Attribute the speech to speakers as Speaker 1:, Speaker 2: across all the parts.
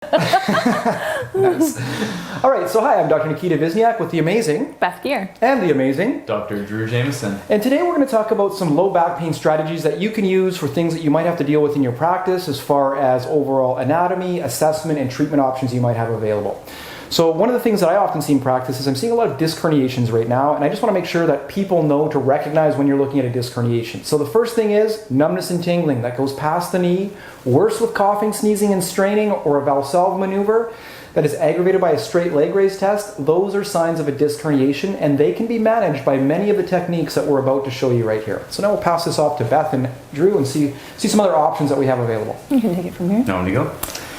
Speaker 1: Nice. All right, so hi, I'm Dr. Nikita Vizniak with the amazing
Speaker 2: Beth Guirr.
Speaker 1: and the amazing
Speaker 3: Dr. Drew Jamieson.
Speaker 1: And today we're going to talk about some low back pain strategies that you can use for things that you might have to deal with in your practice as far as overall anatomy, assessment, and treatment options you might have available. So one of the things that I often see in practice is I'm seeing a lot of disc herniations right now, and I just want to make sure that people know to recognize when you're looking at a disc herniation. So the first thing is numbness and tingling that goes past the knee, worse with coughing, sneezing, and straining, or a Valsalva maneuver that is aggravated by a straight leg raise test. Those are signs of a disc herniation, and they can be managed by many of the techniques that we're about to show you right here. So now we'll pass this off to Beth and Drew and see some other options that we have available.
Speaker 2: You can take it from here.
Speaker 3: No, to go.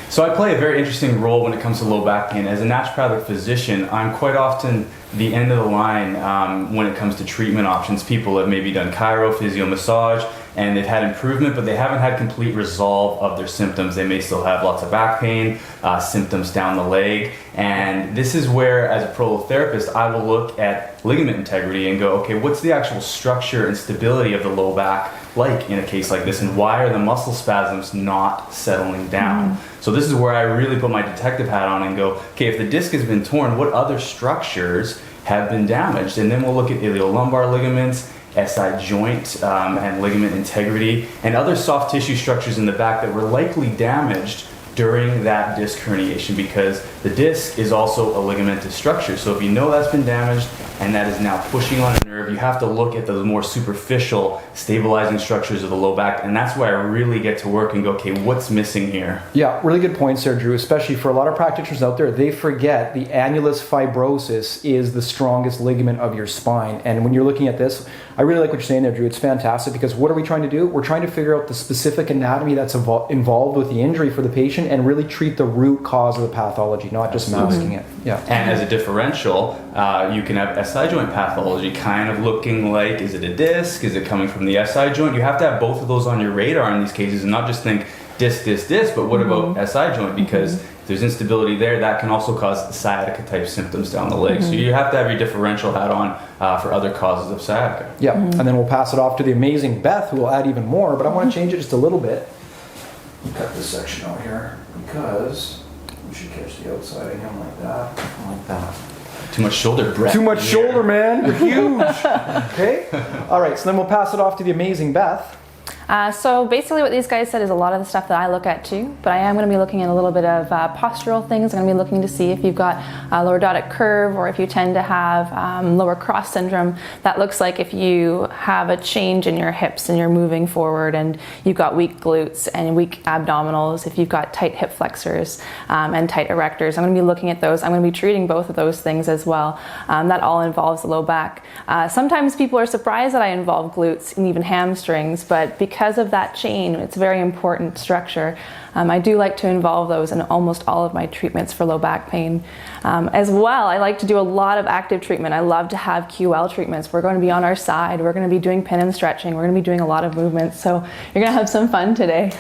Speaker 3: So I play a very interesting role when it comes to low back pain. As a naturopathic physician, I'm quite often the end of the line when it comes to treatment options. People have maybe done chiro, physio, massage, and they've had improvement, but they haven't had complete resolve of their symptoms. They may still have lots of back pain, symptoms down the leg, and this is where, as a prolotherapist, I will look at ligament integrity and go, okay, what's the actual structure and stability of the low back like in a case like this, and why are the muscle spasms not settling down? So this is where I really put my detective hat on and go, okay, if the disc has been torn, what other structures have been damaged? And then we'll look at iliolumbar ligaments, SI joint and ligament integrity, and other soft tissue structures in the back that were likely damaged during that disc herniation, because the disc is also a ligamentous structure. So if you know that's been damaged and that is now pushing on a nerve, you have to look at those more superficial stabilizing structures of the low back, and that's where I really get to work and go, okay, what's missing here?
Speaker 1: Yeah, really good points there, Drew, especially for a lot of practitioners out there. They forget the annulus fibrosus is the strongest ligament of your spine. And when you're looking at this, I really like what you're saying there, Drew. It's fantastic, because what are we trying to do? We're trying to figure out the specific anatomy that's involved with the injury for the patient and really treat the root cause of the pathology, not just masking it. Yeah.
Speaker 3: And as a differential, you can have SI joint pathology kind of looking like, is it a disc? Is it coming from the SI joint? You have to have both of those on your radar in these cases and not just think disc, but what about SI joint? Because if there's instability there, that can also cause sciatica type symptoms down the leg. So you have to have your differential hat on for other causes of sciatica.
Speaker 1: Yeah, and then we'll pass it off to the amazing Beth, who will add even more, but I want to change it just a little bit. Cut this section out here, because we should catch the outside of him like that.
Speaker 3: Too much shoulder breadth.
Speaker 1: Too much shoulder, man. You're huge. Okay? All right, so then we'll pass it off to the amazing Beth.
Speaker 2: So basically what these guys said is a lot of the stuff that I look at too, but I am going to be looking at a little bit of postural things. I'm going to be looking to see if you've got a lordotic curve, or if you tend to have lower cross syndrome. That looks like if you have a change in your hips and you're moving forward, and you've got weak glutes and weak abdominals, if you've got tight hip flexors and tight erectors. I'm going to be looking at those. I'm going to be treating both of those things as well. That all involves the low back. Sometimes people are surprised that I involve glutes and even hamstrings, but because of that chain, it's a very important structure. I do like to involve those in almost all of my treatments for low back pain. As well, I like to do a lot of active treatment. I love to have QL treatments. We're going to be on our side. We're going to be doing pin and stretching. We're going to be doing a lot of movements. So you're going to have some fun today.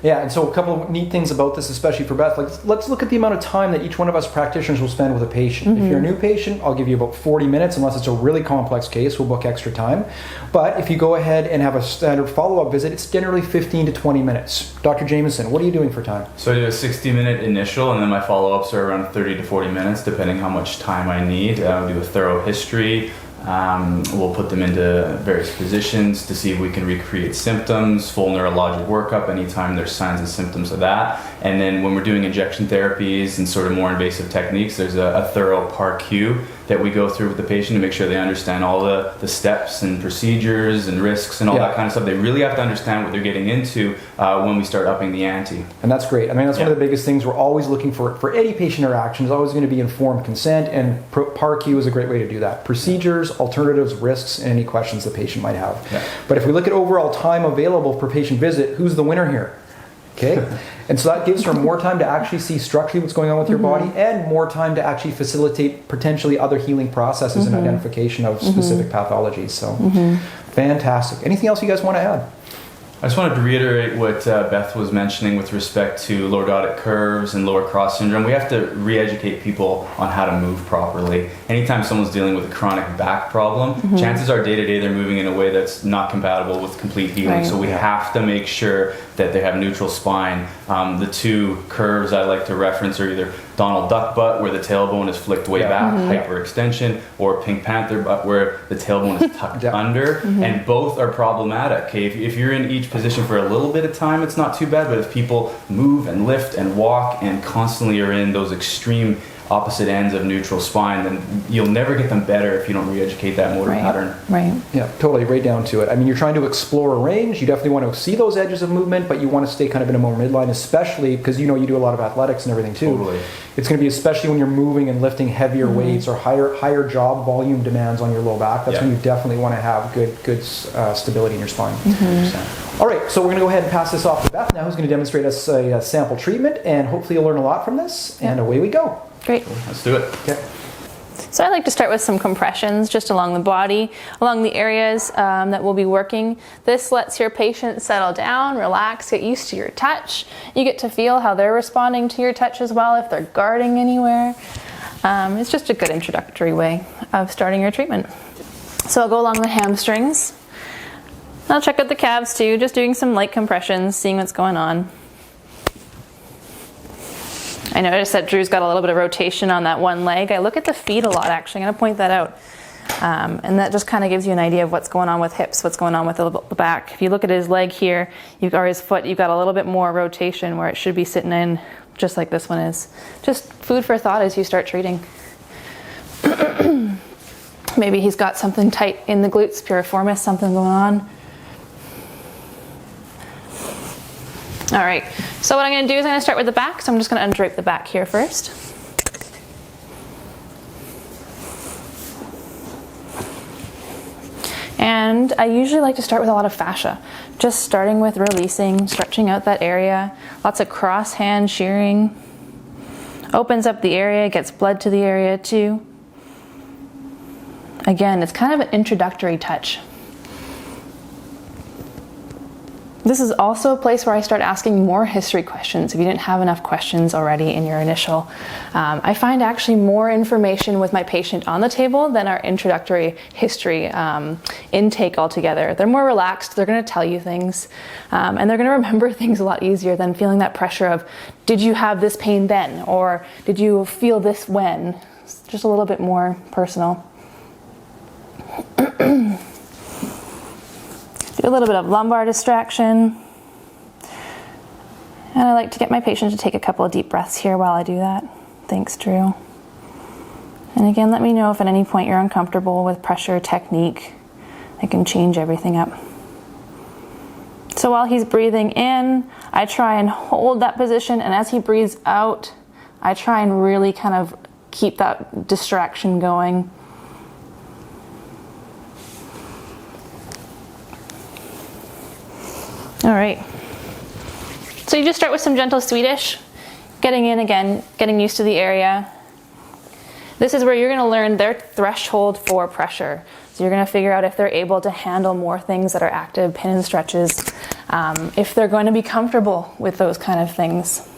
Speaker 1: Yeah, and so a couple of neat things about this, especially for Beth. Like, let's look at the amount of time that each one of us practitioners will spend with a patient. If you're a new patient, I'll give you about 40 minutes, unless it's a really complex case, we'll book extra time. But if you go ahead and have a standard follow-up visit, it's generally 15 to 20 minutes. Dr. Jamieson, what are you doing for time?
Speaker 3: So I do a 60-minute initial, and then my follow-ups are around 30 to 40 minutes, depending how much time I need. I'll do a thorough history. We'll put them into various positions to see if we can recreate symptoms, full neurologic workup anytime there's signs and symptoms of that. And then when we're doing injection therapies and sort of more invasive techniques, there's a thorough PAR-Q that we go through with the patient to make sure they understand all the steps and procedures and risks and all that kind of stuff. They really have to understand what they're getting into when we start upping the ante.
Speaker 1: And that's great. I mean, that's one of the biggest things we're always looking for any patient interaction is always going to be informed consent, and PAR-Q is a great way to do that. Procedures, alternatives, risks, and any questions the patient might have. Yeah. But if we look at overall time available per patient visit, who's the winner here? Okay, and so that gives her more time to actually see structurally what's going on with your body, and more time to actually facilitate potentially other healing processes and identification of specific pathologies. So fantastic. Anything else you guys want to add?
Speaker 3: I just wanted to reiterate what Beth was mentioning with respect to lordotic curves and lower cross syndrome. We have to re-educate people on how to move properly. Anytime someone's dealing with a chronic back problem, chances are day to day they're moving in a way that's not compatible with complete healing. Right. So we have to make sure that they have neutral spine. The two curves I like to reference are either Donald Duck butt, where the tailbone is flicked way back, hyperextension, or Pink Panther butt, where the tailbone is tucked under, and both are problematic. Okay, if you're in each position for a little bit of time, it's not too bad, but if people move and lift and walk and constantly are in those extreme opposite ends of neutral spine, then you'll never get them better if you don't re-educate that motor pattern.
Speaker 2: Right.
Speaker 1: Yeah, totally, right down to it. I mean, you're trying to explore a range. You definitely want to see those edges of movement, but you want to stay kind of in a more midline, especially because you do a lot of athletics and everything too.
Speaker 3: Totally.
Speaker 1: It's going to be especially when you're moving and lifting heavier weights or higher job volume demands on your low back. That's when you definitely want to have good stability in your spine. All right, so we're going to go ahead and pass this off to Beth now, who's going to demonstrate us a sample treatment, and hopefully you'll learn a lot from this, and away we go.
Speaker 2: Great.
Speaker 3: Cool. Let's do it.
Speaker 1: Okay.
Speaker 2: So I like to start with some compressions just along the body, along the areas that we'll be working. This lets your patient settle down, relax, get used to your touch. You get to feel how they're responding to your touch as well, if they're guarding anywhere. It's just a good introductory way of starting your treatment. So I'll go along the hamstrings. I'll check out the calves too, just doing some light compressions, seeing what's going on. I noticed that Drew's got a little bit of rotation on that one leg. I look at the feet a lot, actually. I'm going to point that out. And that just kind of gives you an idea of what's going on with hips, what's going on with the back. If you look at his leg here, or his foot, you've got a little bit more rotation where it should be sitting in, just like this one is. Just food for thought as you start treating. Maybe he's got something tight in the glutes, piriformis, something going on. All right, so what I'm going to do is I'm going to start with the back, so I'm just going to undrape the back here first. And I usually like to start with a lot of fascia, just starting with releasing, stretching out that area, lots of cross hand shearing, opens up the area, gets blood to the area too. Again, it's kind of an introductory touch. This is also a place where I start asking more history questions if you didn't have enough questions already in your initial. I find actually more information with my patient on the table than our introductory history intake altogether. They're more relaxed, they're going to tell you things, and they're going to remember things a lot easier than feeling that pressure of, did you have this pain then? Or did you feel this when? It's just a little bit more personal. Do a little bit of lumbar distraction. And I like to get my patient to take a couple of deep breaths here while I do that. Thanks, Drew. And again, let me know if at any point you're uncomfortable with pressure technique. I can change everything up. So while he's breathing in, I try and hold that position, and as he breathes out, I try and really kind of keep that distraction going. All right, so you just start with some gentle Swedish, getting in again, getting used to the area. This is where you're going to learn their threshold for pressure. So you're going to figure out if they're able to handle more things that are active, pin and stretches, if they're going to be comfortable with those kind of things.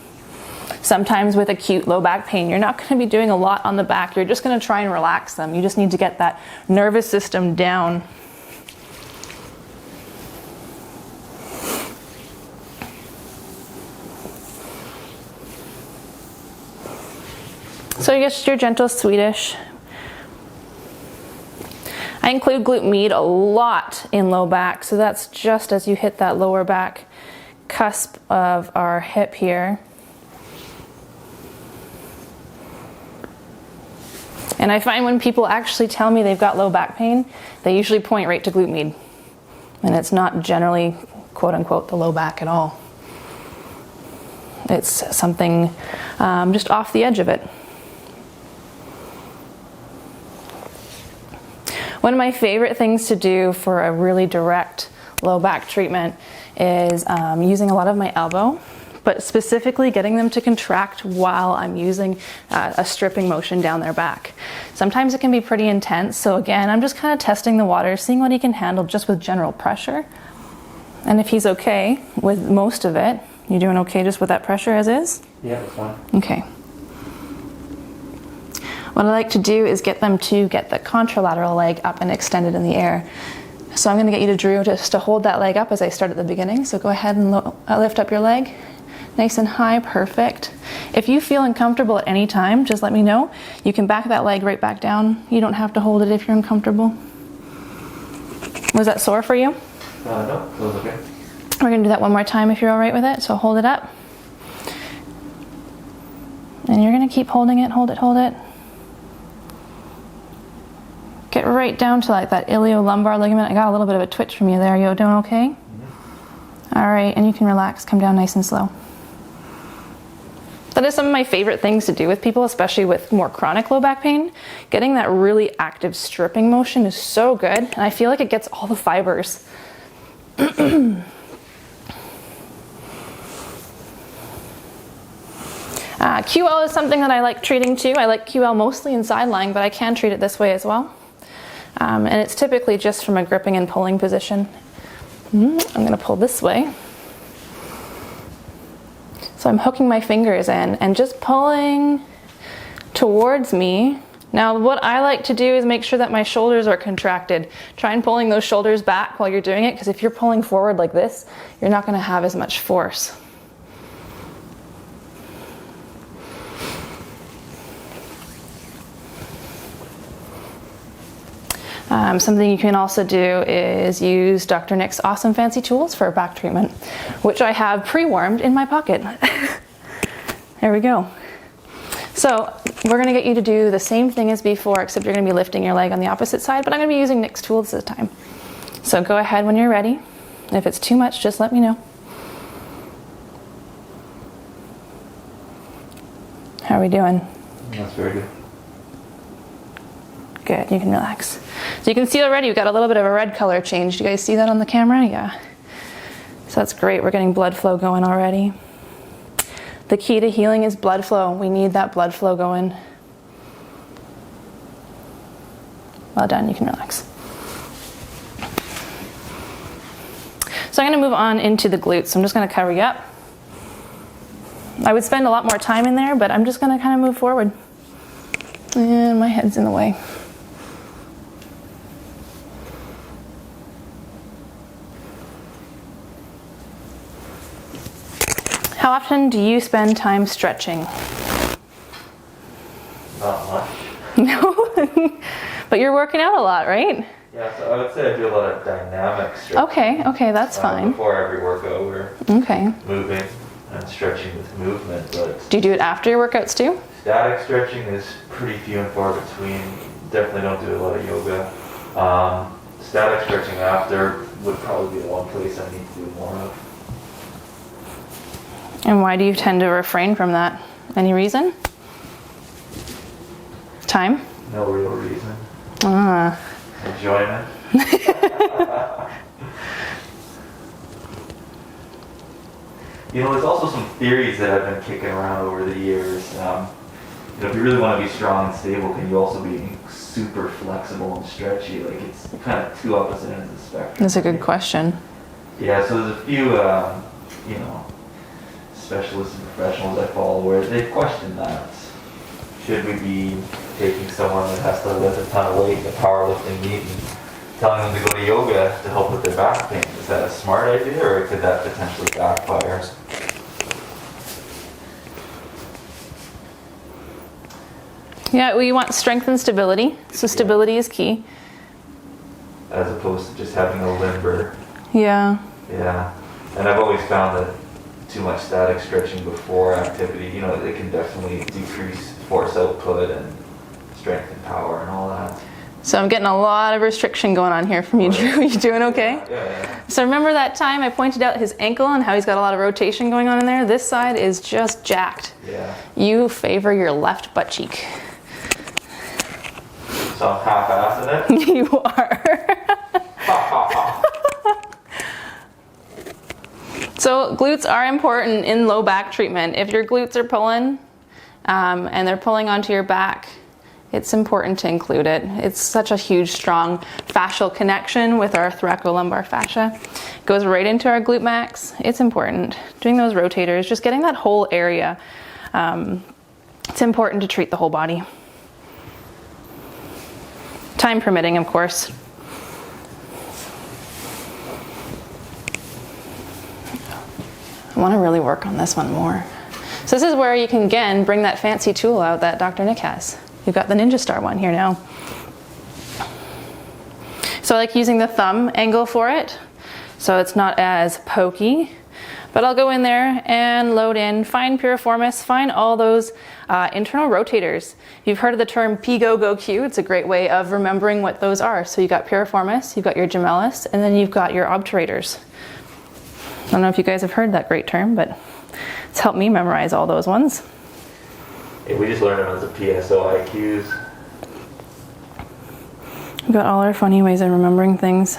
Speaker 2: Sometimes with acute low back pain, you're not going to be doing a lot on the back. You're just going to try and relax them. You just need to get that nervous system down. So just your gentle Swedish. I include glute med a lot in low back, so that's just as you hit that lower back cusp of our hip here. And I find when people actually tell me they've got low back pain, they usually point right to glute med. And it's not generally, quote unquote, the low back at all. It's something just off the edge of it. One of my favorite things to do for a really direct low back treatment is using a lot of my elbow, but specifically getting them to contract while I'm using a stripping motion down their back. Sometimes it can be pretty intense, so again, I'm just kind of testing the water, seeing what he can handle just with general pressure. And if he's okay with most of it, you doing okay just with that pressure as is?
Speaker 1: Yeah, that's fine.
Speaker 2: Okay. What I like to do is get them to get the contralateral leg up and extended in the air. So I'm going to get you to Drew just to hold that leg up as I start at the beginning. So go ahead and lift up your leg. Nice and high, perfect. If you feel uncomfortable at any time, just let me know. You can back that leg right back down. You don't have to hold it if you're uncomfortable. Was that sore for you?
Speaker 4: No, it was okay.
Speaker 2: We're going to do that one more time if you're all right with it. So hold it up. And you're going to keep holding it, hold it, hold it. Get right down to like that iliolumbar ligament. I got a little bit of a twitch from you there. You doing okay? All right, and you can relax, come down nice and slow. That is some of my favorite things to do with people, especially with more chronic low back pain. Getting that really active stripping motion is so good, and I feel like it gets all the fibers. QL is something that I like treating too. I like QL mostly in sideline, but I can treat it this way as well. And it's typically just from a gripping and pulling position. I'm going to pull this way. So I'm hooking my fingers in and just pulling towards me. Now what I like to do is make sure that my shoulders are contracted. Try and pulling those shoulders back while you're doing it, because if you're pulling forward like this, you're not going to have as much force. Something you can also do is use Dr. Nick's awesome fancy tools for back treatment, which I have pre-warmed in my pocket. There we go. So we're going to get you to do the same thing as before, except you're going to be lifting your leg on the opposite side, but I'm going to be using Nick's tools this time. So go ahead when you're ready. If it's too much, just let me know. How are we doing?
Speaker 4: That's very good.
Speaker 2: Good, you can relax. So you can see already we've got a little bit of a red color change. Do you guys see that on the camera? Yeah. So that's great, we're getting blood flow going already. The key to healing is blood flow. We need that blood flow going. Well done, you can relax. So I'm going to move on into the glutes. I'm just going to cover you up. I would spend a lot more time in there, but I'm just going to kind of move forward. And my head's in the way. How often do you spend time stretching?
Speaker 4: Not much.
Speaker 2: No? But you're working out a lot, right?
Speaker 4: Yeah, so I would say I do a lot of dynamic stretching.
Speaker 2: Okay, that's fine.
Speaker 4: Before every workout, we're moving and stretching with movement. But
Speaker 2: Do you do it after your workouts too?
Speaker 4: static stretching is pretty few and far between. Definitely don't do a lot of yoga. Static stretching after would probably be the one place I need to do more of.
Speaker 2: And why do you tend to refrain from that? Any reason? Time?
Speaker 4: No real reason. Enjoyment. You know, there's also some theories that I've been kicking around over the years. You know, if you really want to be strong and stable, can you also be super flexible and stretchy? Like, it's kind of two opposite ends of the spectrum.
Speaker 2: That's a good question.
Speaker 4: Yeah, so there's a few, you know, specialists and professionals I follow where they question that. Should we be taking someone that has to lift a ton of weight in a powerlifting meet and telling them to go to yoga to help with their back pain? Is that a smart idea, or could that potentially backfire?
Speaker 2: Yeah, well, you want strength and stability. So stability is key.
Speaker 4: As opposed to just having a limber.
Speaker 2: Yeah.
Speaker 4: Yeah. And I've always found that too much static stretching before activity, you know, it can definitely decrease force output and strength and power and all that.
Speaker 2: So I'm getting a lot of restriction going on here from you, Drew. You doing okay?
Speaker 4: Yeah.
Speaker 2: So remember that time I pointed out his ankle and how he's got a lot of rotation going on in there? This side is just jacked.
Speaker 4: Yeah.
Speaker 2: You favor your left butt cheek.
Speaker 4: So I'm half-assing it?
Speaker 2: You are. So glutes are important in low back treatment. If your glutes are pulling and they're pulling onto your back, it's important to include it. It's such a huge, strong fascial connection with our thoracolumbar fascia. It goes right into our glute max. It's important. Doing those rotators, just getting that whole area. It's important to treat the whole body. Time permitting, of course. I want to really work on this one more. So this is where you can, again, bring that fancy tool out that Dr. Nick has. You've got the Ninja Star one here now. So I like using the thumb angle for it, so it's not as pokey. But I'll go in there and load in, find piriformis, find all those internal rotators. You've heard of the term P-Go-Go-Q. It's a great way of remembering what those are. So you've got piriformis, you've got your gemellus, and then you've got your obturators. I don't know if you guys have heard that great term, but it's helped me memorize all those ones.
Speaker 4: Yeah, we just learned them as the PSO IQs.
Speaker 2: We've got all our funny ways of remembering things.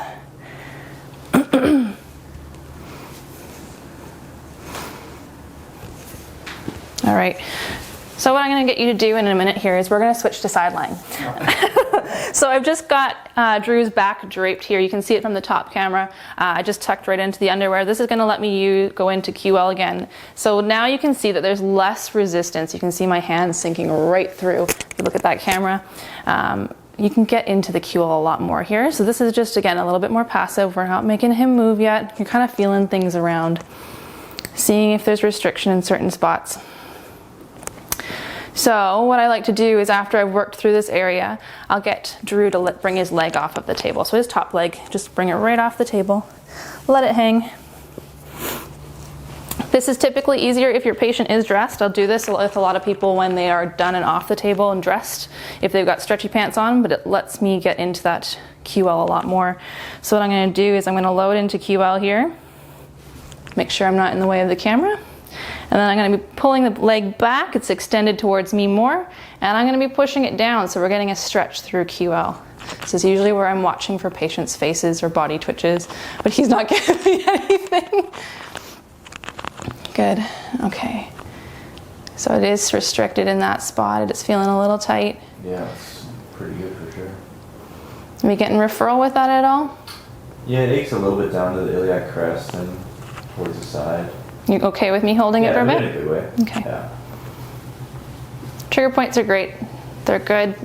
Speaker 2: All right, so what I'm going to get you to do in a minute here is we're going to switch to sideline. So I've just got Drew's back draped here. You can see it from the top camera. I just tucked right into the underwear. This is going to let me go into QL again. So now you can see that there's less resistance. You can see my hands sinking right through. If you look at that camera, you can get into the QL a lot more here. So this is just, again, a little bit more passive. We're not making him move yet. You're kind of feeling things around, seeing if there's restriction in certain spots. So what I like to do is after I've worked through this area, I'll get Drew to bring his leg off of the table. So his top leg, just bring it right off the table, let it hang. This is typically easier if your patient is dressed. I'll do this with a lot of people when they are done and off the table and dressed, if they've got stretchy pants on, but it lets me get into that QL a lot more. So what I'm going to do is I'm going to load into QL here, make sure I'm not in the way of the camera. And then I'm going to be pulling the leg back, it's extended towards me more, and I'm going to be pushing it down so we're getting a stretch through QL. This is usually where I'm watching for patients' faces or body twitches, but he's not giving me anything. Good, okay. So it is restricted in that spot, it's feeling a little tight.
Speaker 5: Yeah, it's pretty good for sure.
Speaker 2: Are we getting referral with that at all?
Speaker 5: Yeah, it aches a little bit down to the iliac crest and towards the side.
Speaker 2: You okay with me holding it for a bit?
Speaker 5: In a good way.
Speaker 2: Okay.
Speaker 5: Yeah.
Speaker 2: Trigger points are great. They're good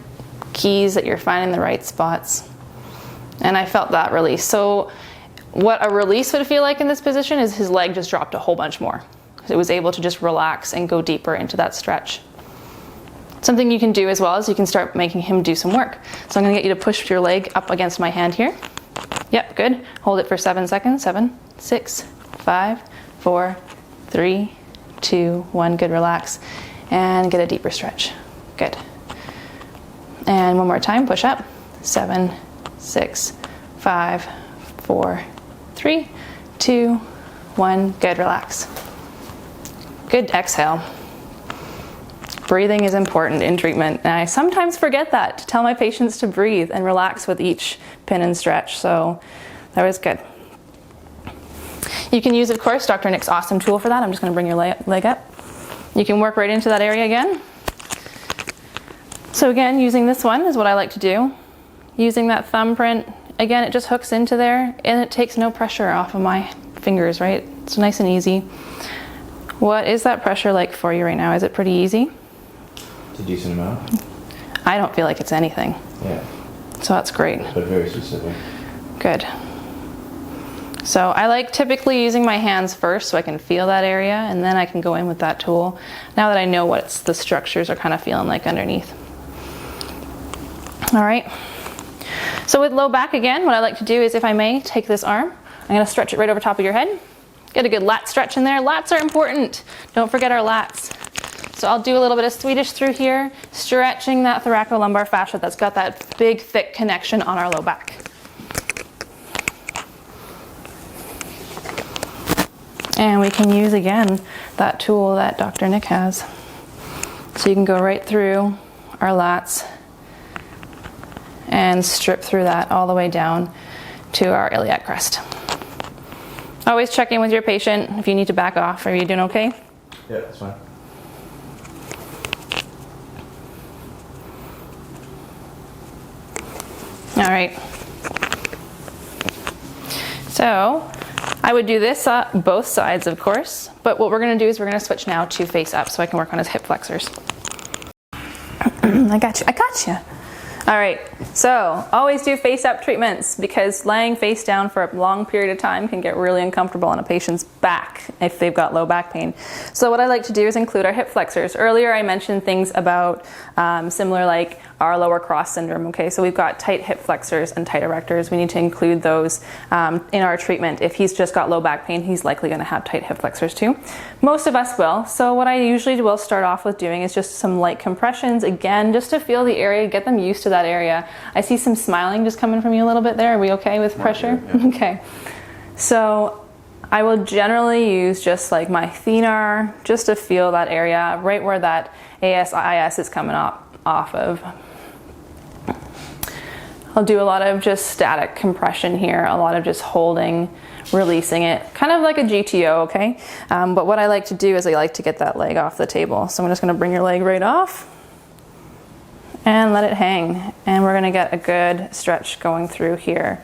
Speaker 2: keys that you're finding the right spots. And I felt that release. So what a release would feel like in this position is his leg just dropped a whole bunch more. It was able to just relax and go deeper into that stretch. Something you can do as well is you can start making him do some work. So I'm going to get you to push your leg up against my hand here. Yep, good. Hold it for 7 seconds. 7, 6, 5, 4, 3, 2, 1. Good, relax. And get a deeper stretch. Good. And one more time, push up. 7, 6, 5, 4, 3, 2, 1. Good, relax. Good, exhale. Breathing is important in treatment, and I sometimes forget that, to tell my patients to breathe and relax with each pin and stretch, so that was good. You can use, of course, Dr. Nick's awesome tool for that. I'm just going to bring your leg up. You can work right into that area again. So again, using this one is what I like to do. Using that thumbprint, again, it just hooks into there, and it takes no pressure off of my fingers, right? It's nice and easy. What is that pressure like for you right now? Is it pretty easy?
Speaker 5: It's a decent amount.
Speaker 2: I don't feel like it's anything.
Speaker 5: Yeah.
Speaker 2: So that's great.
Speaker 5: But very specific.
Speaker 2: Good. So I like typically using my hands first so I can feel that area, and then I can go in with that tool now that I know what the structures are kind of feeling like underneath. All right. So with low back again, what I like to do is, if I may, take this arm. I'm going to stretch it right over top of your head. Get a good lat stretch in there. Lats are important. Don't forget our lats. So I'll do a little bit of Swedish through here, stretching that thoracolumbar fascia that's got that big, thick connection on our low back. And we can use, again, that tool that Dr. Nick has. So you can go right through our lats and strip through that all the way down to our iliac crest. Always check in with your patient if you need to back off. Are you doing okay?
Speaker 5: Yeah, that's fine.
Speaker 2: All right. So I would do this both sides, of course, but what we're going to do is we're going to switch now to face up so I can work on his hip flexors. I got you. All right, so always do face up treatments because laying face down for a long period of time can get really uncomfortable on a patient's back if they've got low back pain. So what I like to do is include our hip flexors. Earlier I mentioned things about similar like our lower cross syndrome, okay? So we've got tight hip flexors and tight erectors. We need to include those in our treatment. If he's just got low back pain, he's likely gonna have tight hip flexors too. Most of us will. So what I usually will start off with doing is just some light compressions, again, just to feel the area, get them used to that area. I see some smiling just coming from you a little bit there. Are we okay with pressure?
Speaker 5: Yeah.
Speaker 2: Okay. So I will generally use just like my thenar just to feel that area right where that ASIS is coming off of. I'll do a lot of just static compression here, a lot of just holding, releasing it, kind of like a GTO, okay? But what I like to do is I like to get that leg off the table. So I'm just gonna bring your leg right off and let it hang. And we're gonna get a good stretch going through here.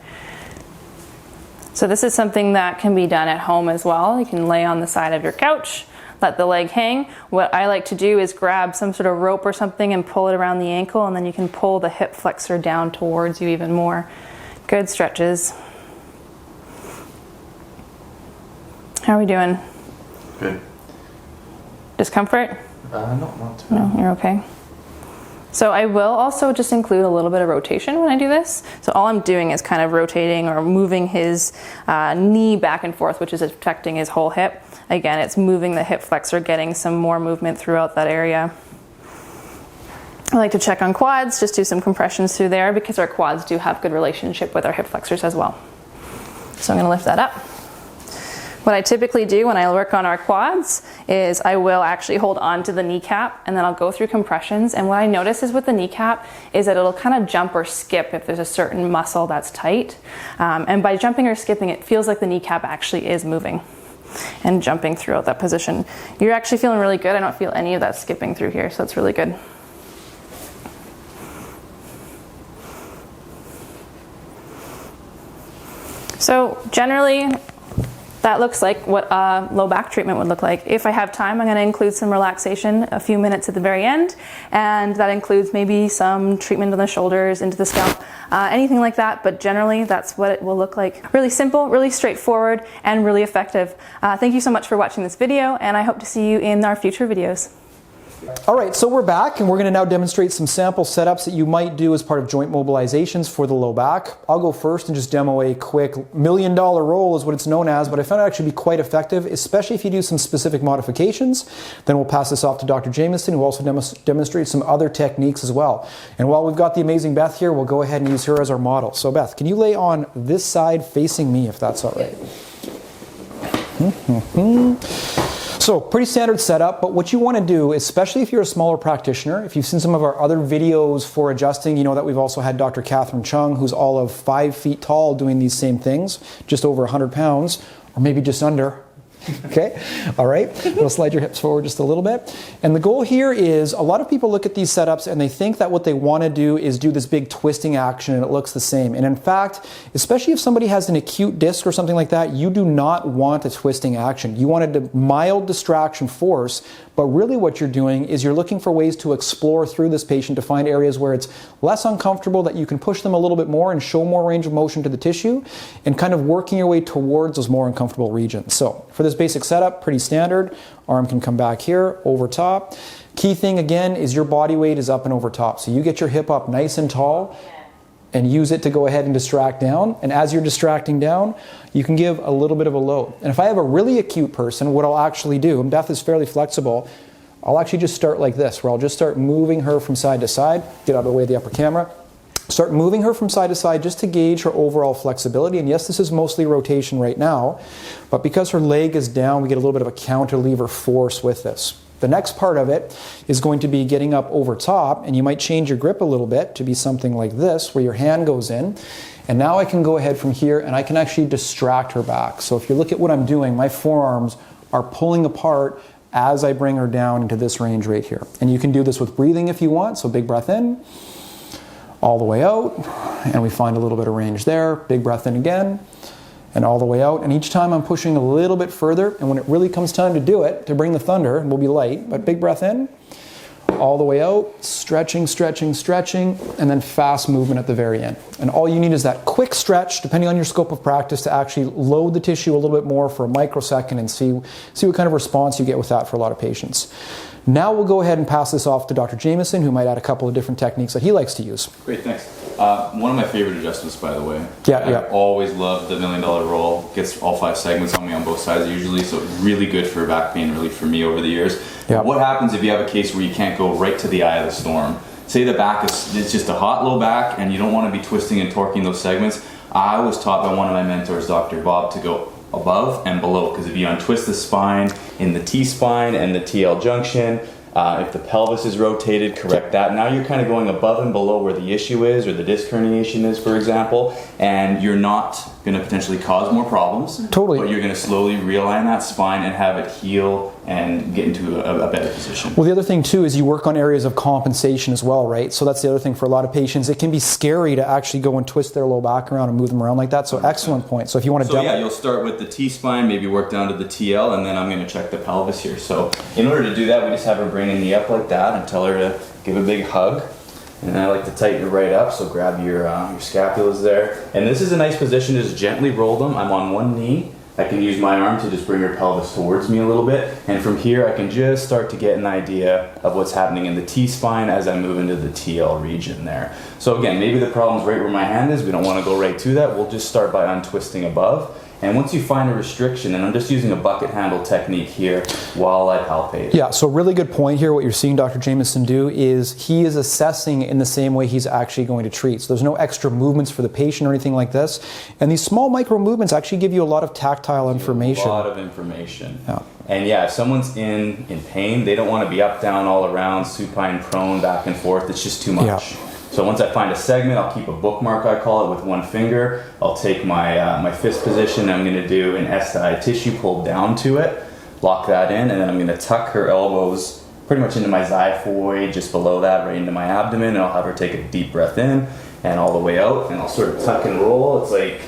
Speaker 2: So this is something that can be done at home as well. You can lay on the side of your couch, let the leg hang. What I like to do is grab some sort of rope or something and pull it around the ankle, and then you can pull the hip flexor down towards you even more. Good stretches. How are we doing?
Speaker 5: Good.
Speaker 2: Discomfort?
Speaker 5: No, not too bad.
Speaker 2: No, you're okay. So I will also just include a little bit of rotation when I do this. So all I'm doing is kind of rotating or moving his knee back and forth, which is affecting his whole hip. Again, it's moving the hip flexor, getting some more movement throughout that area. I like to check on quads, just do some compressions through there because our quads do have good relationship with our hip flexors as well. So I'm gonna lift that up. What I typically do when I work on our quads is I will actually hold on to the kneecap and then I'll go through compressions. And what I notice is with the kneecap is that it'll kind of jump or skip if there's a certain muscle that's tight. And by jumping or skipping, it feels like the kneecap actually is moving and jumping throughout that position. You're actually feeling really good. I don't feel any of that skipping through here, so it's really good. So generally, that looks like what a low back treatment would look like. If I have time, I'm going to include some relaxation, a few minutes at the very end, and that includes maybe some treatment on the shoulders, into the scalp, anything like that, but generally that's what it will look like. Really simple, really straightforward, and really effective. Thank you so much for watching this video, and I hope to see you in our future videos.
Speaker 1: All right, so we're back and we're going to now demonstrate some sample setups that you might do as part of joint mobilizations for the low back. I'll go first and just demo a quick $1 million roll is what it's known as, but I found it actually be quite effective, especially if you do some specific modifications. Then we'll pass this off to Dr. Jamieson, who also demonstrates some other techniques as well. And while we've got the amazing Beth here, we'll go ahead and use her as our model. So Beth, can you lay on this side facing me if that's all right? So pretty standard setup, but what you want to do, especially if you're a smaller practitioner, if you've seen some of our other videos for adjusting, you know that we've also had Dr. Chung, who's all of 5 feet tall doing these same things, just over 100 pounds, or maybe just under. Okay, all right, we'll slide your hips forward just a little bit. And the goal here is, a lot of people look at these setups and they think that what they want to do is do this big twisting action and it looks the same. And in fact, especially if somebody has an acute disc or something like that, you do not want a twisting action. You want a mild distraction force, but really what you're doing is you're looking for ways to explore through this patient to find areas where it's less uncomfortable, that you can push them a little bit more and show more range of motion to the tissue, and kind of working your way towards those more uncomfortable regions. So for this basic setup, pretty standard. Arm can come back here, over top. Key thing again is your body weight is up and over top. So you get your hip up nice and tall and use it to go ahead and distract down. And as you're distracting down, you can give a little bit of a load. And if I have a really acute person, what I'll actually do, and Beth is fairly flexible, I'll actually just start like this, where I'll just start moving her from side to side. Get out of the way of the upper camera. Start moving her from side to side just to gauge her overall flexibility. And yes, this is mostly rotation right now, but because her leg is down, we get a little bit of a counterlever force with this. The next part of it is going to be getting up over top, and you might change your grip a little bit to be something like this, where your hand goes in. And now I can go ahead from here and I can actually distract her back. So if you look at what I'm doing, my forearms are pulling apart as I bring her down into this range right here. And you can do this with breathing if you want. So big breath in, all the way out, and we find a little bit of range there. Big breath in again, and all the way out. And each time I'm pushing a little bit further, and when it really comes time to do it, to bring the thunder, we'll be light, but big breath in, all the way out, stretching, stretching, stretching, and then fast movement at the very end. And all you need is that quick stretch, depending on your scope of practice, to actually load the tissue a little bit more for a microsecond and see what kind of response you get with that for a lot of patients. Now we'll go ahead and pass this off to Dr. Jamieson, who might add a couple of different techniques that he likes to use.
Speaker 5: Great, thanks. One of my favorite adjustments, by the way.
Speaker 1: Yeah.
Speaker 5: I always loved the $1 Million Roll. Gets all 5 segments on me on both sides usually, so really good for back pain relief for me over the years.
Speaker 1: Yeah.
Speaker 5: What happens if you have a case where you can't go right to the eye of the storm? Say the back it's just a hot low back and you don't want to be twisting and torquing those segments. I was taught by one of my mentors, Dr. Bob, to go above and below, because if you untwist the spine in the T-spine and the TL junction, if the pelvis is rotated, correct that. Now you're kind of going above and below where the issue is, or the disc herniation is, for example, and you're not going to potentially cause more problems.
Speaker 1: Totally.
Speaker 5: But you're going to slowly realign that spine and have it heal and get into a better position.
Speaker 1: Well, the other thing too is you work on areas of compensation as well, right? So that's the other thing for a lot of patients. It can be scary to actually go and twist their low back around and move them around like that. So excellent point. So if you want to
Speaker 5: you'll start with the T-spine, maybe work down to the TL, and then I'm going to check the pelvis here. So in order to do that, we just have her bring a knee up like that and tell her to give a big hug. And I like to tighten it right up, so grab your scapulas there. And this is a nice position to just gently roll them. I'm on one knee. I can use my arm to just bring her pelvis towards me a little bit. And from here, I can just start to get an idea of what's happening in the T-spine as I move into the TL region there. So again, maybe the problem's right where my hand is. We don't want to go right to that. We'll just start by untwisting above. And once you find a restriction, and I'm just using a bucket handle technique here while I palpate.
Speaker 1: Yeah, so really good point here. What you're seeing Dr. Jamieson do is he is assessing in the same way he's actually going to treat. So there's no extra movements for the patient or anything like this. And these small micro movements actually give you a lot of tactile information.
Speaker 5: A lot of information.
Speaker 1: Yeah.
Speaker 5: And yeah, if someone's in pain, they don't want to be up, down, all around, supine, prone, back and forth. It's just too much.
Speaker 1: Yeah.
Speaker 5: So once I find a segment, I'll keep a bookmark, I call it, with one finger. I'll take my fist position. I'm going to do an SI tissue pull down to it, lock that in, and then I'm going to tuck her elbows pretty much into my xiphoid, just below that, right into my abdomen, and I'll have her take a deep breath in and all the way out, and I'll sort of tuck and roll. It's like,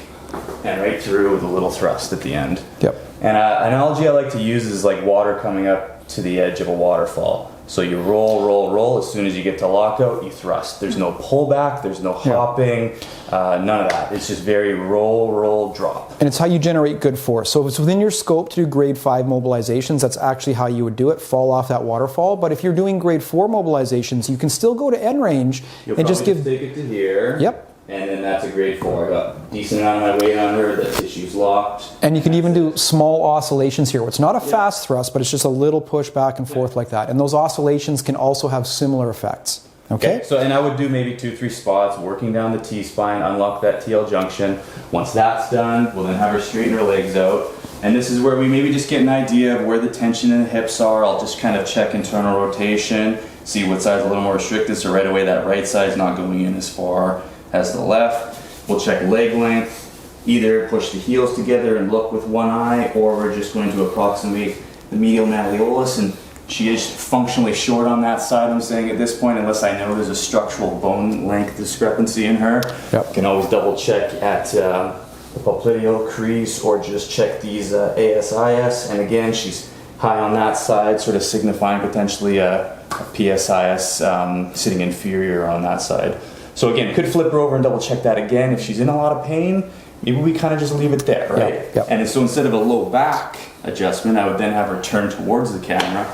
Speaker 5: and right through with a little thrust at the end.
Speaker 1: Yep.
Speaker 5: And an analogy I like to use is like water coming up to the edge of a waterfall. So you roll, roll, roll. As soon as you get to lockout, you thrust. There's no pullback. There's no hopping. None of that. It's just very roll, roll, drop.
Speaker 1: And it's how you generate good force. So if it's within your scope to do grade 5 mobilizations, that's actually how you would do it, fall off that waterfall. But if you're doing grade 4 mobilizations, you can still go to end range and just give...
Speaker 5: take it to here.
Speaker 1: Yep.
Speaker 5: And then that's a grade 4. I got a decent amount of my weight on her. The tissue's locked.
Speaker 1: And you can even do small oscillations here. It's not a fast thrust, but it's just a little push back and forth like that. And those oscillations can also have similar effects. Okay?
Speaker 5: So, and I would do maybe 2-3 spots, working down the T-spine, unlock that TL junction. Once that's done, we'll then have her straighten her legs out. And this is where we maybe just get an idea of where the tension in the hips are. I'll just kind of check internal rotation, see what side's a little more restricted, so right away that right side's not going in as far as the left. We'll check leg length, either push the heels together and look with one eye, or we're just going to approximate the medial malleolus, and she is functionally short on that side, I'm saying at this point, unless I know there's a structural bone length discrepancy in her.
Speaker 1: Yep.
Speaker 5: You can always double check at the popliteal crease, or just check these ASIS, and again, she's high on that side, sort of signifying potentially a PSIS sitting inferior on that side. So again, could flip her over and double check that again. If she's in a lot of pain, maybe we kind of just leave it there, right?
Speaker 1: Yep.
Speaker 5: And so instead of a low back adjustment, I would then have her turn towards the camera.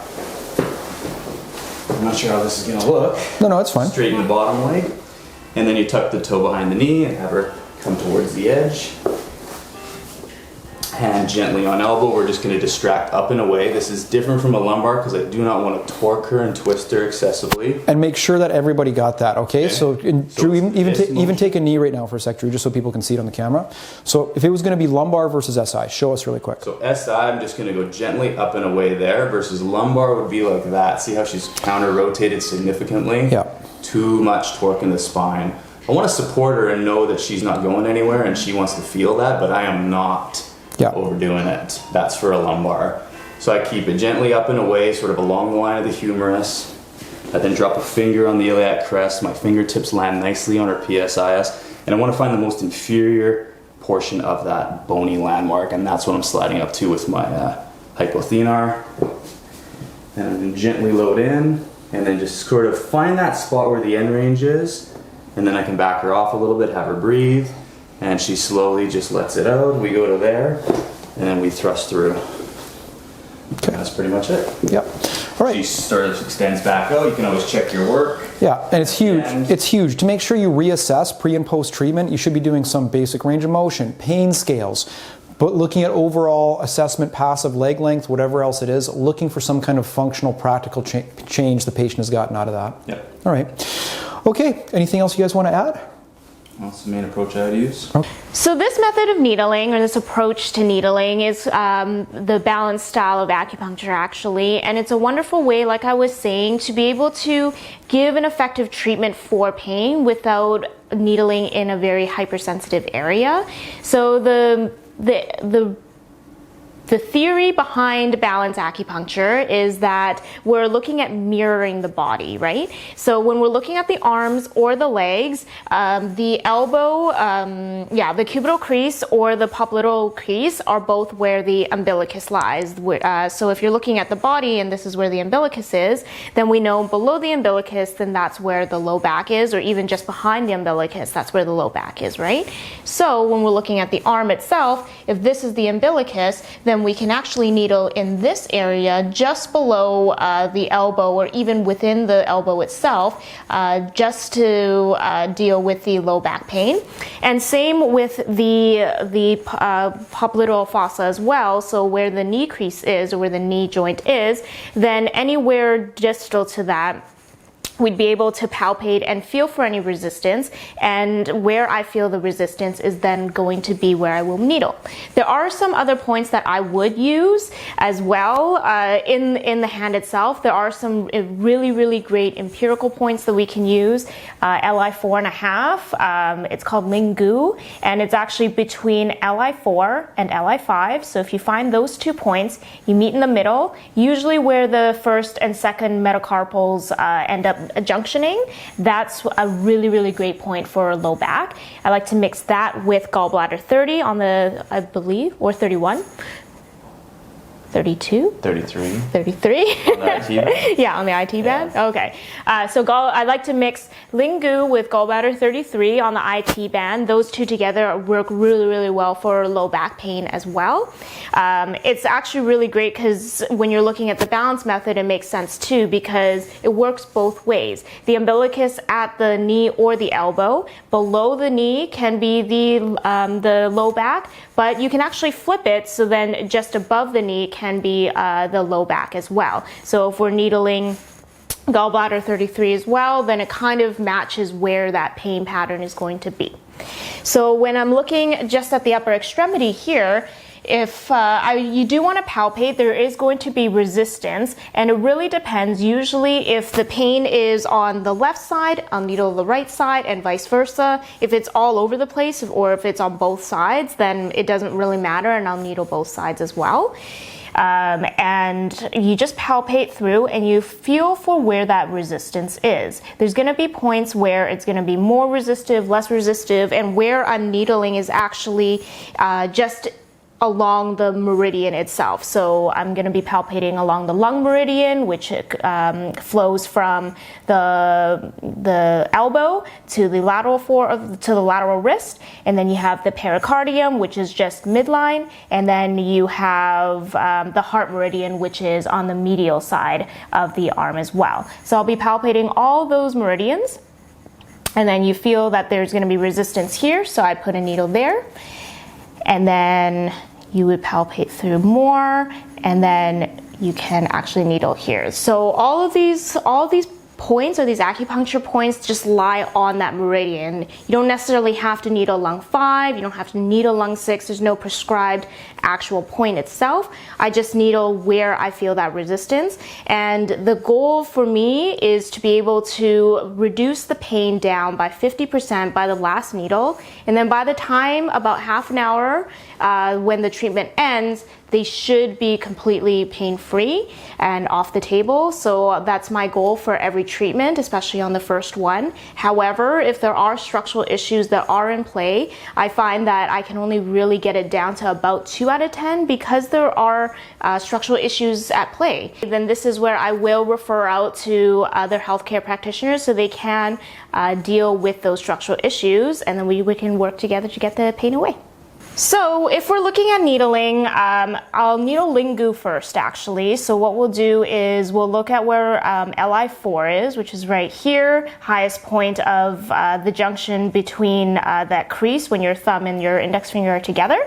Speaker 5: I'm not sure how this is going to look.
Speaker 1: No, it's fine.
Speaker 5: Straighten the bottom leg. And then you tuck the toe behind the knee and have her come towards the edge. Hand gently on elbow. We're just going to distract up and away. This is different from a lumbar because I do not want to torque her and twist her excessively.
Speaker 1: And make sure that everybody got that, okay? So Drew, even take a knee right now for a sec, Drew, just so people can see it on the camera. So if it was going to be lumbar versus SI, show us really quick.
Speaker 5: So SI, I'm just going to go gently up and away there, versus lumbar would be like that. See how she's counter-rotated significantly?
Speaker 1: Yeah.
Speaker 5: Too much torque in the spine. I want to support her and know that she's not going anywhere and she wants to feel that, but I am not overdoing it. That's for a lumbar. So I keep it gently up and away, sort of along the line of the humerus. I then drop a finger on the iliac crest. My fingertips land nicely on her PSIS. And I want to find the most inferior portion of that bony landmark, and that's what I'm sliding up to with my hypothenar. And I'm going to gently load in. and then just sort of find that spot where the end range is, and then I can back her off a little bit, have her breathe, and she slowly just lets it out. We go to there, and then we thrust through.
Speaker 1: Okay.
Speaker 5: That's pretty much it.
Speaker 1: Yep. All right.
Speaker 5: She sort of extends back out. You can always check your work.
Speaker 1: Yeah, and it's huge. It's huge. To make sure you reassess pre and post treatment, you should be doing some basic range of motion, pain scales, but looking at overall assessment, passive leg length, whatever else it is, looking for some kind of functional, practical change the patient has gotten out of that.
Speaker 5: Yep.
Speaker 1: All right. Okay, anything else you guys want to add?
Speaker 5: That's the main approach I would use.
Speaker 1: Okay.
Speaker 6: So this method of needling, or this approach to needling, is the balanced style of acupuncture actually, and it's a wonderful way, like I was saying, to be able to give an effective treatment for pain without needling in a very hypersensitive area. So the theory behind balance acupuncture is that we're looking at mirroring the body, right? So when we're looking at the arms or the legs, the elbow, the cubital crease or the popliteal crease are both where the umbilicus lies. So if you're looking at the body and this is where the umbilicus is, then we know below the umbilicus, then that's where the low back is, or even just behind the umbilicus, that's where the low back is, right? So when we're looking at the arm itself, if this is the umbilicus, then we can actually needle in this area just below the elbow, or even within the elbow itself, just to deal with the low back pain. And same with the popliteal fossa as well. So where the knee crease is, or where the knee joint is, then anywhere distal to that, we'd be able to palpate and feel for any resistance, and where I feel the resistance is then going to be where I will needle. There are some other points that I would use as well in the hand itself. There are some really great empirical points that we can use. Li 4.5, it's called Lingu, and it's actually between Li 4 and Li 5. So if you find those 2 points, you meet in the middle, usually where the first and second metacarpals end up junctioning. That's a really great point for low back. I like to mix that with gallbladder 30 on the, I believe, or 31. 32?
Speaker 5: 33.
Speaker 6: 33?
Speaker 5: On the IT band?
Speaker 6: Yeah, on the IT band? Okay. So I like to mix Lingu with gallbladder 33 on the IT band. Those two together work really well for low back pain as well. It's actually really great because when you're looking at the balance method, it makes sense too, because it works both ways. The umbilicus at the knee or the elbow. Below the knee can be the low back, but you can actually flip it, so then just above the knee can be the low back as well. So if we're needling gallbladder 33 as well, then it kind of matches where that pain pattern is going to be. So when I'm looking just at the upper extremity here, if you do want to palpate, there is going to be resistance, and it really depends. Usually if the pain is on the left side, I'll needle the right side, and vice versa. If it's all over the place, or if it's on both sides, then it doesn't really matter, and I'll needle both sides as well. And you just palpate through and you feel for where that resistance is. There's going to be points where it's going to be more resistive, less resistive, and where I'm needling is actually just along the meridian itself. So I'm going to be palpating along the lung meridian, which flows from the elbow to the lateral wrist, and then you have the pericardium, which is just midline, and then you have the heart meridian, which is on the medial side of the arm as well. So I'll be palpating all those meridians, and then you feel that there's going to be resistance here, so I put a needle there, and then you would palpate through more, and then you can actually needle here. So all these points, or these acupuncture points, just lie on that meridian. You don't necessarily have to needle lung 5, you don't have to needle lung 6, there's no prescribed actual point itself. I just needle where I feel that resistance, and the goal for me is to be able to reduce the pain down by 50% by the last needle, and then by the time about half an hour when the treatment ends, they should be completely pain-free and off the table. So that's my goal for every treatment, especially on the first one. However, if there are structural issues that are in play, I find that I can only really get it down to about 2 out of 10 because there are structural issues at play. Then this is where I will refer out to other healthcare practitioners so they can deal with those structural issues, and then we can work together to get the pain away. So if we're looking at needling, I'll needle Lingu first actually. So what we'll do is we'll look at where LI4 is, which is right here, highest point of the junction between that crease when your thumb and your index finger are together.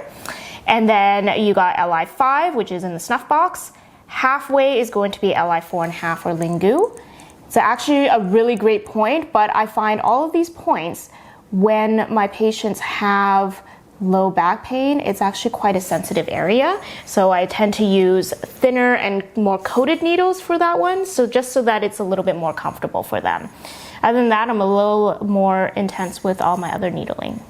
Speaker 6: And then you got LI5, which is in the snuff box. Halfway is going to be LI4.5 or Lingu. It's actually a really great point, but I find all of these points when my patients have low back pain, it's actually quite a sensitive area. So I tend to use thinner and more coated needles for that one, so just so that it's a little bit more comfortable for them. Other than that, I'm a little more intense with all my other needling.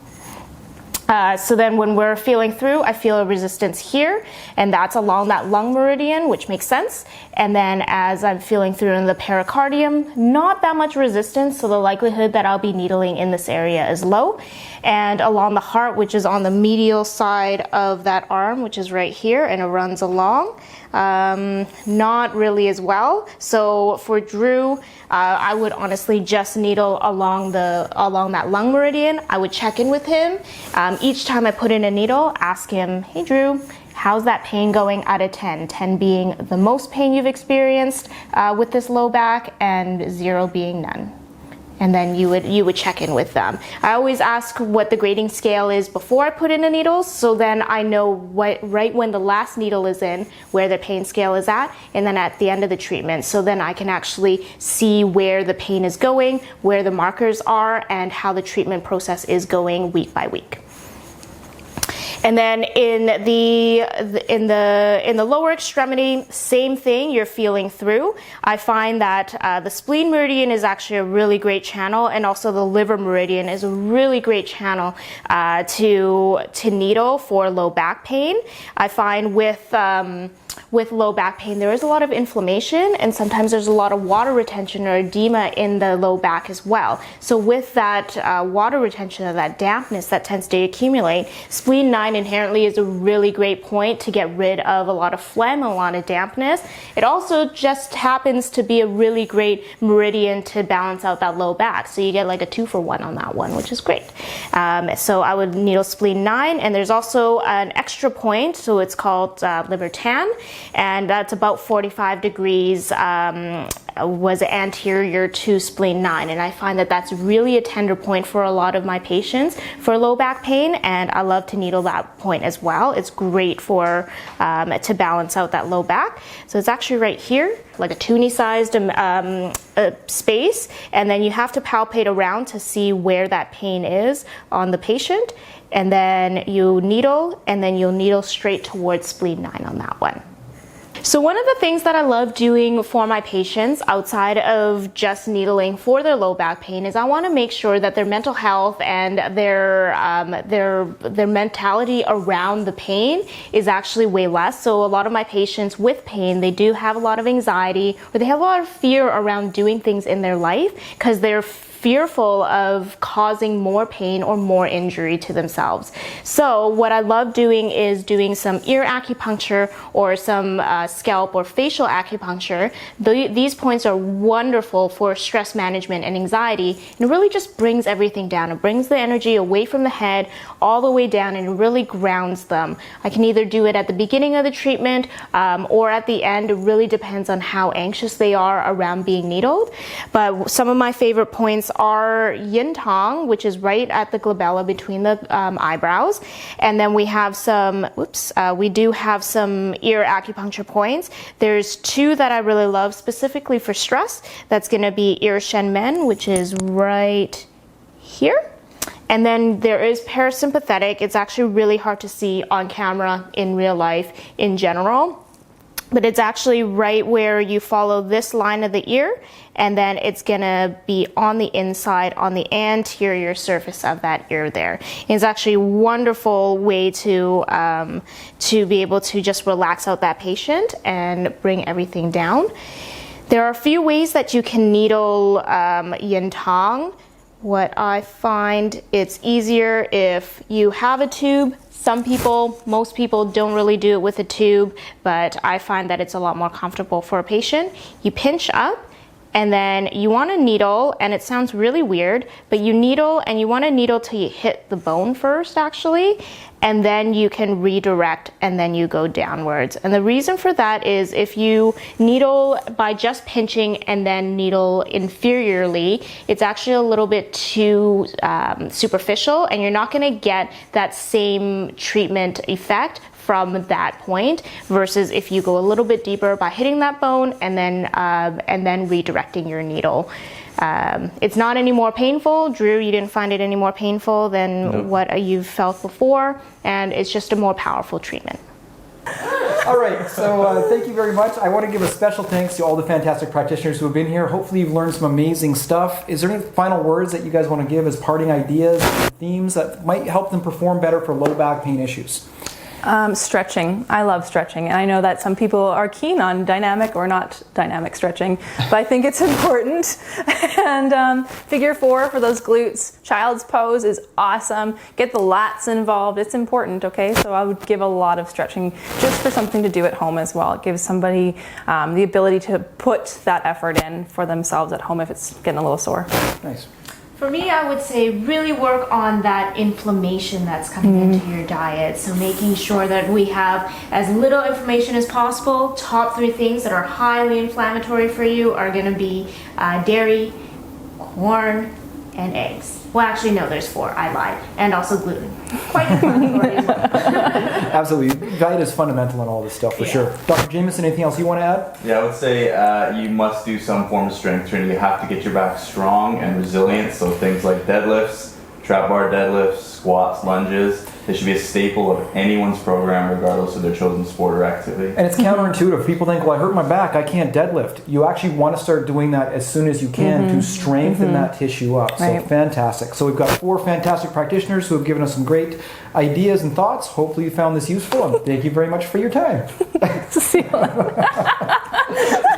Speaker 6: So then when we're feeling through, I feel a resistance here, and that's along that lung meridian, which makes sense. And then as I'm feeling through in the pericardium, not that much resistance, so the likelihood that I'll be needling in this area is low. And along the heart, which is on the medial side of that arm, which is right here, and it runs along, not really as well. So for Drew, I would honestly just needle along that lung meridian. I would check in with him. Each time I put in a needle, ask him, hey Drew, how's that pain going out of 10? 10 being the most pain you've experienced with this low back, and 0 being none. And then you would check in with them. I always ask what the grading scale is before I put in the needles, so then I know right when the last needle is in, where the pain scale is at, and then at the end of the treatment. So then I can actually see where the pain is going, where the markers are, and how the treatment process is going week by week. And then in the lower extremity, same thing, you're feeling through. I find that the spleen meridian is actually a really great channel, and also the liver meridian is a really great channel to needle for low back pain. I find with low back pain, there is a lot of inflammation, and sometimes there's a lot of water retention or edema in the low back as well. So with that water retention or that dampness that tends to accumulate, spleen 9 inherently is a really great point to get rid of a lot of phlegm, a lot of dampness. It also just happens to be a really great meridian to balance out that low back. So you get like a 2-for-1 on that one, which is great. So I would needle spleen 9, and there's also an extra point, so it's called liver tan, and that's about 45 degrees was anterior to spleen 9, and I find that that's really a tender point for a lot of my patients for low back pain, and I love to needle that point as well. It's great for to balance out that low back. So it's actually right here, like a toonie sized space, and then you have to palpate around to see where that pain is on the patient, and then you needle, and then you'll needle straight towards spleen 9 on that one. So one of the things that I love doing for my patients outside of just needling for their low back pain is I want to make sure that their mental health and their mentality around the pain is actually way less. So a lot of my patients with pain, they do have a lot of anxiety, or they have a lot of fear around doing things in their life because they're fearful of causing more pain or more injury to themselves. So what I love doing is doing some ear acupuncture or some scalp or facial acupuncture. These points are wonderful for stress management and anxiety, and it really just brings everything down. It brings the energy away from the head all the way down, and it really grounds them. I can either do it at the beginning of the treatment or at the end. It really depends on how anxious they are around being needled. But some of my favorite points are yin tong, which is right at the glabella between the eyebrows, and then we have some we do have some ear acupuncture points. There's 2 that I really love specifically for stress. That's going to be ear shen men, which is right here, and then there is parasympathetic. It's actually really hard to see on camera in real life in general. but it's actually right where you follow this line of the ear, and then it's gonna be on the inside, on the anterior surface of that ear there. And it's actually a wonderful way to be able to just relax out that patient and bring everything down. There are a few ways that you can needle yin tong. What I find it's easier if you have a tube. Most people don't really do it with a tube, but I find that it's a lot more comfortable for a patient. You pinch up, and then you want to needle, and it sounds really weird, but you needle, and you want to needle till you hit the bone first, actually, and then you can redirect, and then you go downwards. And the reason for that is if you needle by just pinching and then needle inferiorly, it's actually a little bit too superficial, and you're not going to get that same treatment effect from that point, versus if you go a little bit deeper by hitting that bone and then redirecting your needle. It's not any more painful. Drew, you didn't find it any more painful than what you've felt before, and it's just a more powerful treatment.
Speaker 1: All right, so thank you very much. I want to give a special thanks to all the fantastic practitioners who have been here. Hopefully you've learned some amazing stuff. Is there any final words that you guys want to give as parting ideas, themes that might help them perform better for low back pain issues?
Speaker 2: Stretching. I love stretching, and I know that some people are keen on dynamic or not dynamic stretching, but I think it's important. And figure 4 for those glutes. Child's pose is awesome. Get the lats involved. It's important, okay? So I would give a lot of stretching just for something to do at home as well. It gives somebody the ability to put that effort in for themselves at home if it's getting a little sore.
Speaker 1: Nice.
Speaker 6: For me, I would say really work on that inflammation that's coming into your diet. So making sure that we have as little inflammation as possible. Top 3 things that are highly inflammatory for you are going to be dairy, corn, and eggs. Well, actually, no, there's 4. I lied. And also gluten. Quite inflammatory as well.
Speaker 1: Absolutely. Diet is fundamental in all this stuff, for sure. Dr. Jamieson, anything else you want to add?
Speaker 5: Yeah, I would say you must do some form of strength training. You have to get your back strong and resilient. So things like deadlifts, trap bar deadlifts, squats, lunges. They should be a staple of anyone's program, regardless of their chosen sport or activity.
Speaker 1: And it's counterintuitive. People think, well, I hurt my back, I can't deadlift. You actually want to start doing that as soon as you can to strengthen that tissue up. So fantastic. So we've got 4 fantastic practitioners who have given us some great ideas and thoughts. Hopefully you found this useful, and thank you very much for your time.
Speaker 2: See you later.